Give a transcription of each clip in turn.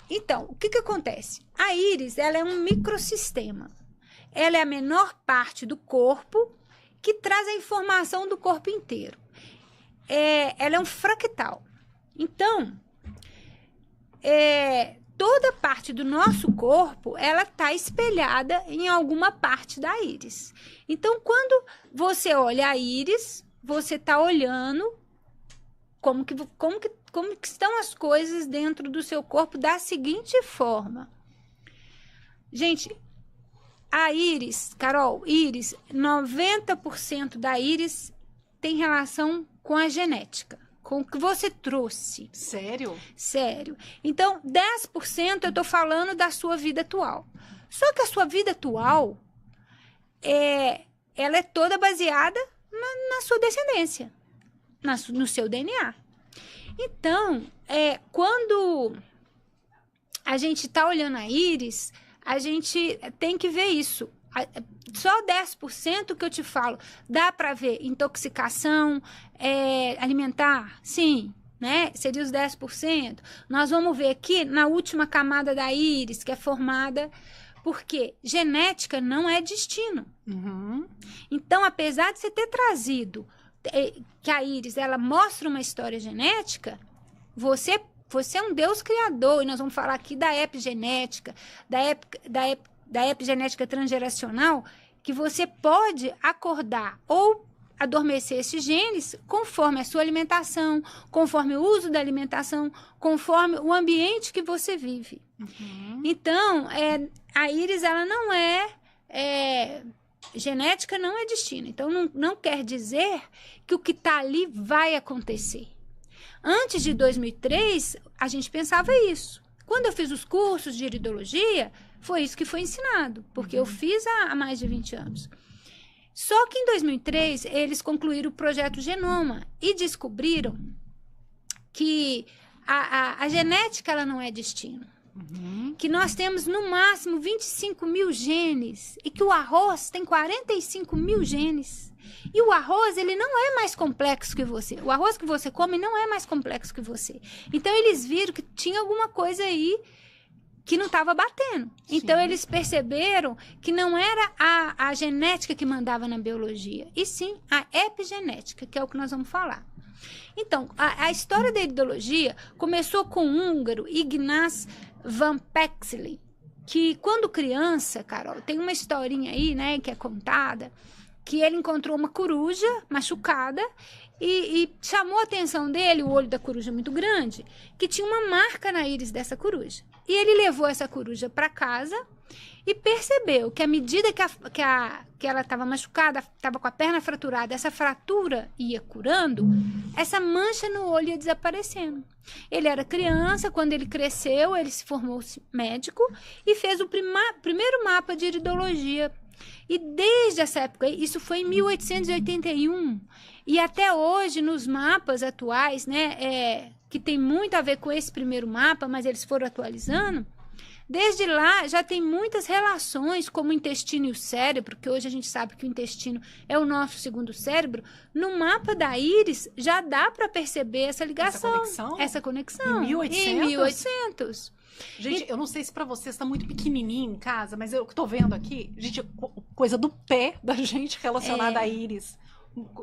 Então, o que que acontece? A íris, ela é um microsistema. Ela é a menor parte do corpo que traz a informação do corpo inteiro. Ela é um fractal. Então, toda parte do nosso corpo, ela está espelhada em alguma parte da íris. Então, quando você olha a íris, você está olhando como que estão as coisas dentro do seu corpo da seguinte forma. Gente, a íris, Carol, 90% da íris tem relação com a genética, com o que você trouxe. Sério? Sério. Então, 10% eu estou falando da sua vida atual. Só que a sua vida atual, ela é toda baseada na sua descendência, no seu DNA. Então, quando a gente está olhando a íris, a gente tem que ver isso. Só 10% que eu te falo, dá para ver intoxicação alimentar? Sim, né? Seria os 10%. Nós vamos ver aqui na última camada da íris, que é formada, porque genética não é destino. Uhum. Então, apesar de você ter trazido que a íris, ela mostra uma história genética, você é um Deus criador, e nós vamos falar aqui da epigenética, da epigenética transgeracional, que você pode acordar ou adormecer esses genes conforme a sua alimentação, conforme o uso da alimentação, conforme o ambiente que você vive. Uhum. Então, a íris, ela não genética não é destino. Então, não quer dizer que o que está ali vai acontecer. Antes de 2003, a gente pensava isso. Quando eu fiz os cursos de iridologia, foi isso que foi ensinado, porque eu fiz há mais de 20 anos. Só que em 2003, eles concluíram o projeto Genoma e descobriram que a genética, ela não é destino. Uhum. Que nós temos, no máximo, 25 mil genes e que o arroz tem 45 mil genes. E o arroz, ele não é mais complexo que você. O arroz que você come não é mais complexo que você. Então, eles viram que tinha alguma coisa aí que não estava batendo. Sim. Então, eles perceberam que não era a genética que mandava na biologia, e sim a epigenética, que é o que nós vamos falar. Então, a história da iridologia começou com o húngaro Ignaz van Pexelen, que quando criança, Carol, tem uma historinha aí, né, que é contada, que ele encontrou uma coruja machucada e chamou a atenção dele, o olho da coruja muito grande, que tinha uma marca na íris dessa coruja. E ele levou essa coruja para casa e percebeu que à medida que ela estava machucada, estava com a perna fraturada, essa fratura ia curando, essa mancha no olho ia desaparecendo. Ele era criança, quando ele cresceu, ele se formou médico e fez o primeiro mapa de iridologia. E desde essa época, isso foi em 1881, e até hoje, nos mapas atuais, né, que tem muito a ver com esse primeiro mapa, mas eles foram atualizando, desde lá já tem muitas relações, como o intestino e o cérebro, que hoje a gente sabe que o intestino é o nosso segundo cérebro. No mapa da íris já dá para perceber essa ligação. Essa conexão. Em 1800? Em 1800. Gente, eu não sei se pra vocês tá muito pequenininho em casa, mas eu tô vendo aqui, gente, coisa do pé da gente relacionada à íris.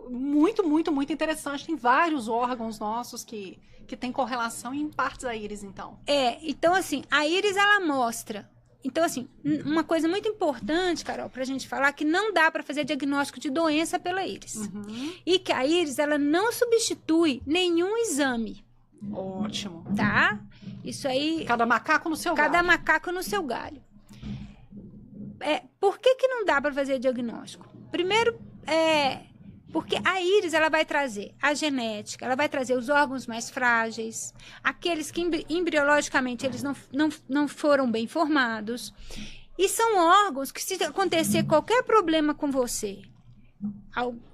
Muito, muito, muito interessante. Tem vários órgãos nossos que tem correlação em partes da íris, então. Então, assim, a íris, ela mostra. Então, assim, uma coisa muito importante, Carol, pra gente falar, que não dá pra fazer diagnóstico de doença pela íris. Uhum. E que a íris, ela não substitui nenhum exame. Ótimo. Tá? Isso aí... Cada macaco no seu Cada galho. macaco no seu galho. Por que não dá para fazer diagnóstico? Primeiro, porque a íris, ela vai trazer a genética, ela vai trazer os órgãos mais frágeis, aqueles que embriologicamente eles não foram bem formados. E são órgãos que, se acontecer qualquer problema com você,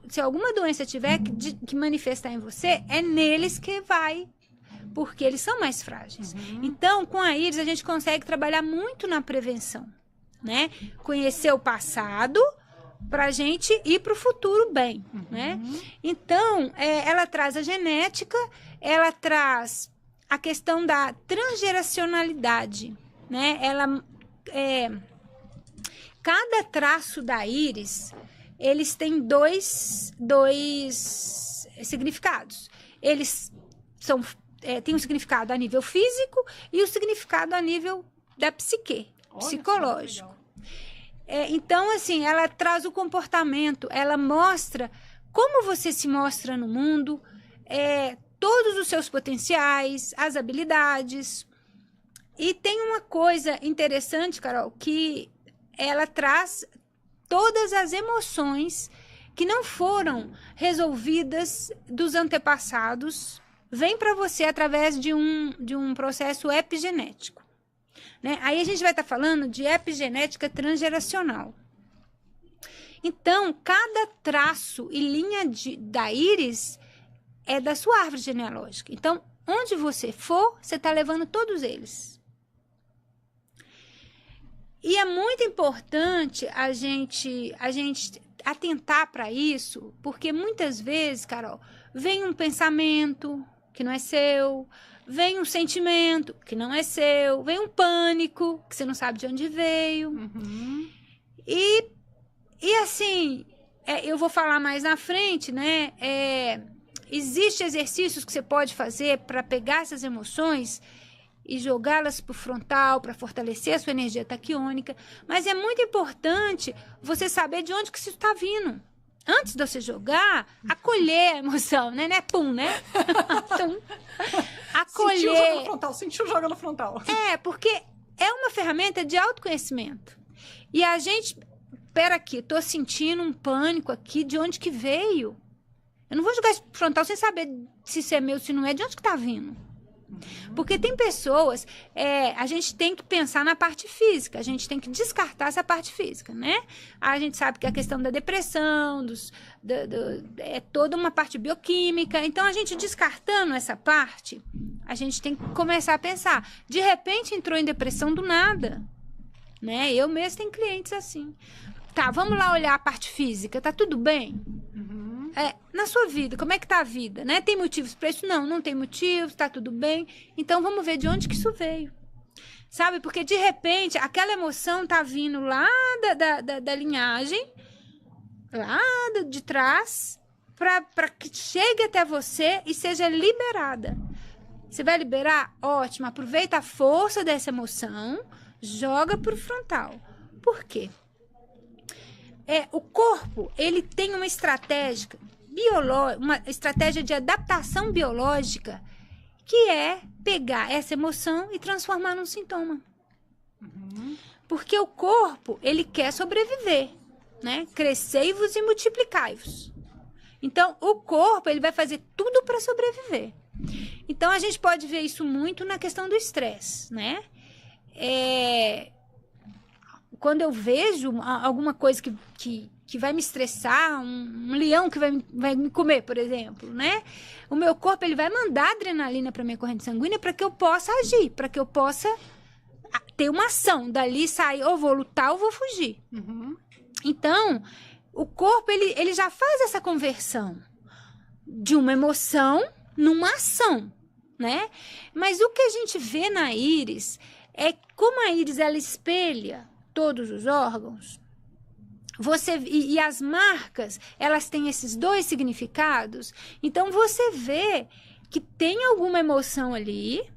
se alguma doença tiver que manifestar em você, é neles que vai, porque eles são mais frágeis. Uhum. Então, com a íris, a gente consegue trabalhar muito na prevenção, né? Conhecer o passado para a gente ir para o futuro bem, né? Então, ela traz a genética, ela traz a questão da transgeracionalidade, né? Cada traço da íris, eles têm dois significados. Eles têm um significado a nível físico e o significado a nível da psique, psicológico. Então, assim, ela traz o comportamento, ela mostra como você se mostra no mundo, todos os seus potenciais, as habilidades. E tem uma coisa interessante, Carol, que ela traz todas as emoções que não foram resolvidas dos antepassados, vem para você através de um processo epigenético. Né? Aí a gente vai estar falando de epigenética transgeracional. Então, cada traço e linha da íris é da sua árvore genealógica. Então, onde você for, você está levando todos eles. E é muito importante a gente atentar para isso, porque muitas vezes, Carol, vem um pensamento que não é seu, vem um sentimento que não é seu, vem um pânico que você não sabe de onde veio. Uhum. E assim, eu vou falar mais na frente, né? Existem exercícios que você pode fazer para pegar essas emoções e jogá-las para o frontal, para fortalecer a sua energia taquiônica. Mas é muito importante você saber de onde que isso está vindo. Antes de você jogar, acolher a emoção, né? Não é pum, né? Então, acolher. Sentiu, joga no frontal. Porque é uma ferramenta de autoconhecimento. E a gente, pera aqui, tô sentindo um pânico aqui, de onde que veio? Eu não vou jogar esse frontal sem saber se isso é meu, se não é, de onde que tá vindo? Porque tem pessoas, a gente tem que pensar na parte física, a gente tem que descartar essa parte física, né? A gente sabe que a questão da depressão, é toda uma parte bioquímica, então a gente descartando essa parte, a gente tem que começar a pensar. De repente entrou em depressão do nada, né? Eu mesmo tenho clientes assim. Tá, vamos lá olhar a parte física, tá tudo bem? Na sua vida, como é que tá a vida, né? Tem motivos para isso? Não tem motivos, tá tudo bem. Então, vamos ver de onde que isso veio. Sabe? Porque, de repente, aquela emoção tá vindo lá da linhagem, lá de trás, para que chegue até você e seja liberada. Você vai liberar? Ótimo. Aproveita a força dessa emoção, joga pro frontal. Por quê? O corpo, ele tem uma estratégia uma estratégia de adaptação biológica, que é pegar essa emoção e transformar num sintoma. Porque o corpo, ele quer sobreviver, né? Crescei-vos e multiplicai-vos. Então, o corpo, ele vai fazer tudo para sobreviver. Então, a gente pode ver isso muito na questão do estresse, né? Quando eu vejo alguma coisa que vai me estressar, um leão que vai me comer, por exemplo, né? O meu corpo, ele vai mandar adrenalina para minha corrente sanguínea para que eu possa agir, para que eu possa ter uma ação. Dali sair, ou vou lutar ou vou fugir. Então, o corpo, ele já faz essa conversão de uma emoção numa ação, né? Mas o que a gente vê na íris é como a íris, ela espelha todos os órgãos. E as marcas, elas têm esses dois significados. Então, você vê que tem alguma emoção ali,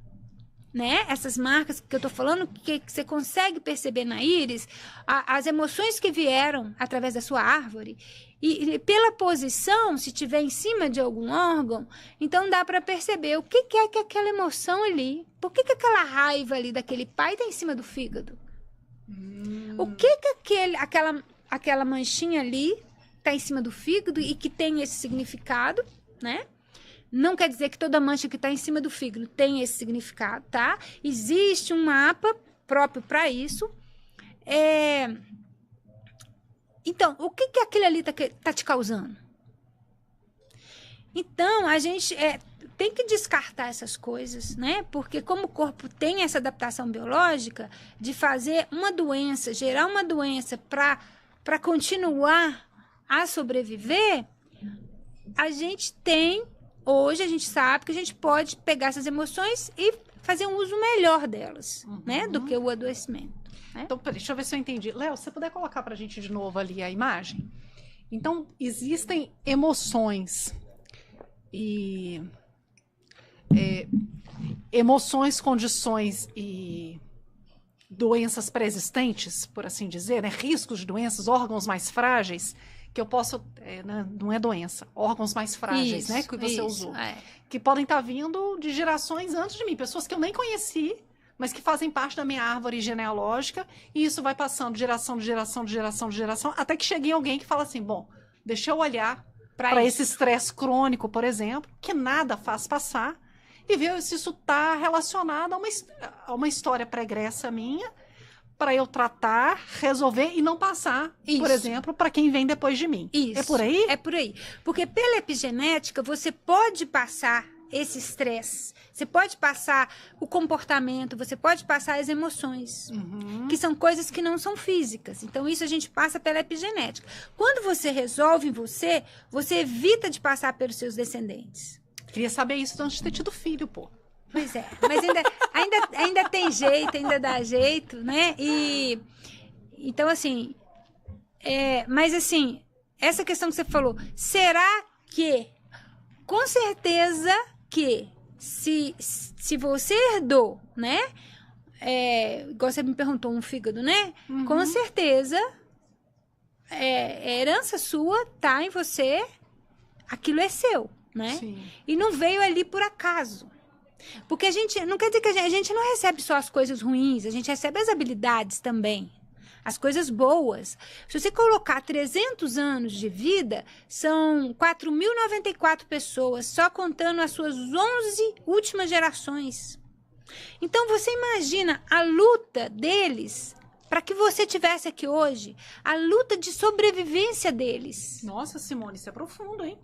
né? Essas marcas que eu tô falando, que você consegue perceber na íris, as emoções que vieram através da sua árvore. E pela posição, se tiver em cima de algum órgão, então dá para perceber o que é que aquela emoção ali, por que aquela raiva ali daquele pai tá em cima do fígado? O que aquela manchinha ali tá em cima do fígado e que tem esse significado, né? Não quer dizer que toda mancha que tá em cima do fígado tem esse significado, tá? Existe um mapa próprio para isso. Então, o que aquele ali tá te causando? Então, a gente tem que descartar essas coisas, né? Porque como o corpo tem essa adaptação biológica de fazer uma doença, gerar uma doença para continuar a sobreviver, a gente tem hoje a gente sabe que a gente pode pegar essas emoções e fazer um uso melhor delas, né? Do que o adoecimento. Né? Então, peraí, deixa eu ver se eu entendi. Léo, se você puder colocar pra gente de novo ali a imagem. Então, existem emoções e... emoções, condições e doenças pré-existentes, por assim dizer, né? Riscos de doenças, órgãos mais frágeis, que eu posso, não é doença, órgãos mais frágeis, Isso, né? Que você usou. É. Que podem estar vindo de gerações antes de mim, pessoas que eu nem conheci, mas que fazem parte da minha árvore genealógica, e isso vai passando de geração, de geração, de geração, de geração, até que chegue em alguém que fala assim, bom, deixa eu olhar para esse estresse crônico, por exemplo, que nada faz passar, e ver se isso está relacionado a uma história pregressa minha, para eu tratar, resolver e não passar, por exemplo, para quem vem depois de mim. Isso. É por aí? É por aí. Porque pela epigenética, você pode passar esse estresse, você pode passar o comportamento, você pode passar as emoções, que são coisas que não são físicas. Então, isso a gente passa pela epigenética. Quando você resolve em você, você evita de passar pelos seus descendentes. Queria saber isso antes de ter tido filho, pô. Pois é, mas ainda tem jeito, ainda dá jeito, né? E então, assim, mas assim, essa questão que você falou, será que, com certeza que, se você herdou, né? Igual você me perguntou, um fígado, né? Com certeza, a herança sua tá em você, aquilo é seu. Né? Sim. E não veio ali por acaso. Porque a gente, não quer dizer que a gente não recebe só as coisas ruins, a gente recebe as habilidades também, as coisas boas. Se você colocar 300 anos de vida, são 4.094 pessoas, só contando as suas 11 últimas gerações. Então você imagina a luta deles para que você tivesse aqui hoje, a luta de sobrevivência deles. Nossa, Simone, isso é profundo, hein?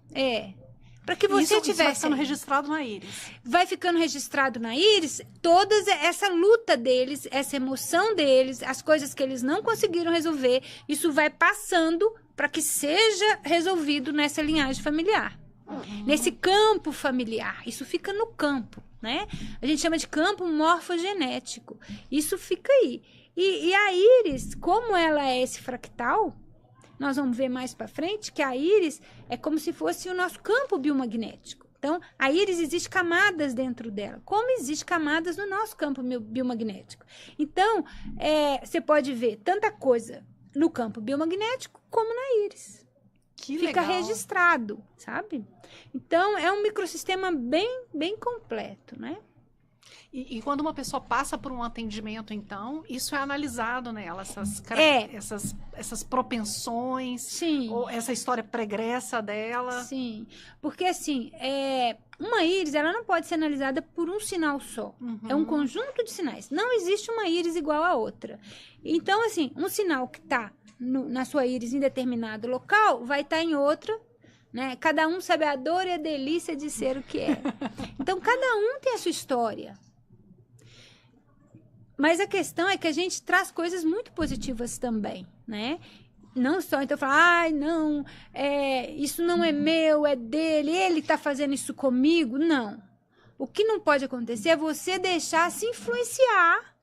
Para que você tivesse. Isso vai ficando registrado na íris. Vai ficando registrado na íris toda essa luta deles, essa emoção deles, as coisas que eles não conseguiram resolver. Isso vai passando para que seja resolvido nessa linhagem familiar. Nesse campo familiar. Isso fica no campo, né? A gente chama de campo morfogenético. Isso fica aí. E a íris, como ela é esse fractal, nós vamos ver mais para frente que a íris é como se fosse o nosso campo biomagnético. Então, a íris existe camadas dentro dela, como existe camadas no nosso campo biomagnético. Então, você pode ver tanta coisa no campo biomagnético como na íris. Que Fica legal. registrado, sabe? Então, é um microsistema bem, bem completo, né? E quando uma pessoa passa por um atendimento, então, isso é analisado nela, essas propensões, Sim. ou essa história pregressa dela. Sim, porque assim, uma íris, ela não pode ser analisada por um sinal só. É um conjunto de sinais. Não existe uma íris igual a outra. Então, assim, um sinal que está na sua íris em determinado local, vai estar em outra, né? Cada um sabe a dor e a delícia de ser o que é. Então, cada um tem a sua história. Mas a questão é que a gente traz coisas muito positivas também, né? Não só, então, falar, ai, não, isso não é meu, é dele, ele tá fazendo isso comigo. Não. O que não pode acontecer é você deixar se influenciar.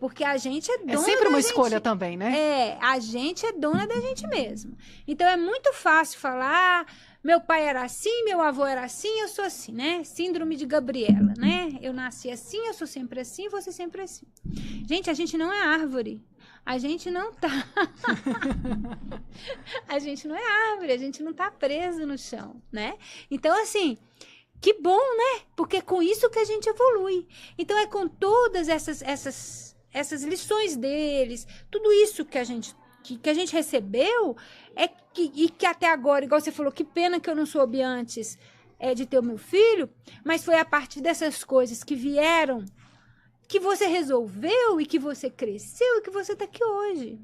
Porque a gente é dona da gente. É sempre uma escolha também, né? A gente é dona da gente mesmo. Então, é muito fácil falar, meu pai era assim, meu avô era assim, eu sou assim, né? Síndrome de Gabriela, né? Eu nasci assim, eu sou sempre assim, você sempre assim. Gente, a gente não é árvore. A gente não tá... A gente não é árvore, a gente não tá preso no chão, né? Então, assim... Que bom, né? Porque é com isso que a gente evolui. Então, é com todas essas lições deles, tudo isso que a gente recebeu, e que até agora, igual você falou, que pena que eu não soube antes de ter o meu filho, mas foi a partir dessas coisas que vieram, que você resolveu, e que você cresceu, e que você está aqui hoje.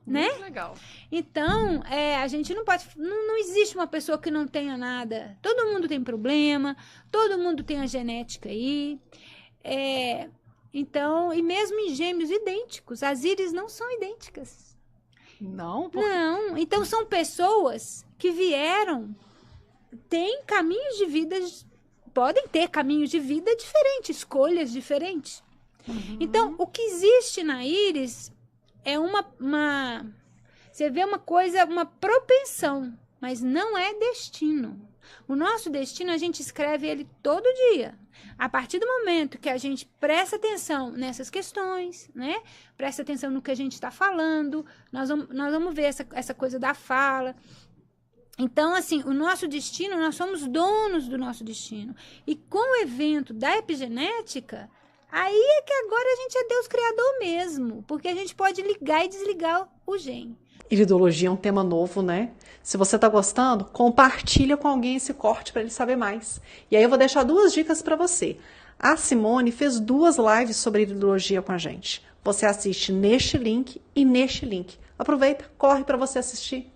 Né? Muito legal. Então, a gente não pode... Não existe uma pessoa que não tenha nada. Todo mundo tem problema, todo mundo tem a genética aí. Então, e mesmo em gêmeos idênticos, as íris não são idênticas. Não? Não. Então, são pessoas que vieram tem caminhos de vida, podem ter caminhos de vida diferentes, escolhas diferentes. Então, o que existe na íris é você vê uma coisa, uma propensão, mas não é destino. O nosso destino, a gente escreve ele todo dia. A partir do momento que a gente presta atenção nessas questões, né? Presta atenção no que a gente está falando, nós vamos ver essa coisa da fala. Então, assim, o nosso destino, nós somos donos do nosso destino. E com o evento da epigenética, aí é que agora a gente é Deus criador mesmo, porque a gente pode ligar e desligar o gene. Iridologia é um tema novo, né? Se você tá gostando, compartilha com alguém esse corte para ele saber mais. E aí eu vou deixar 2 dicas para você. A Simone fez 2 lives sobre iridologia com a gente. Você assiste neste link e neste link. Aproveita, corre para você assistir.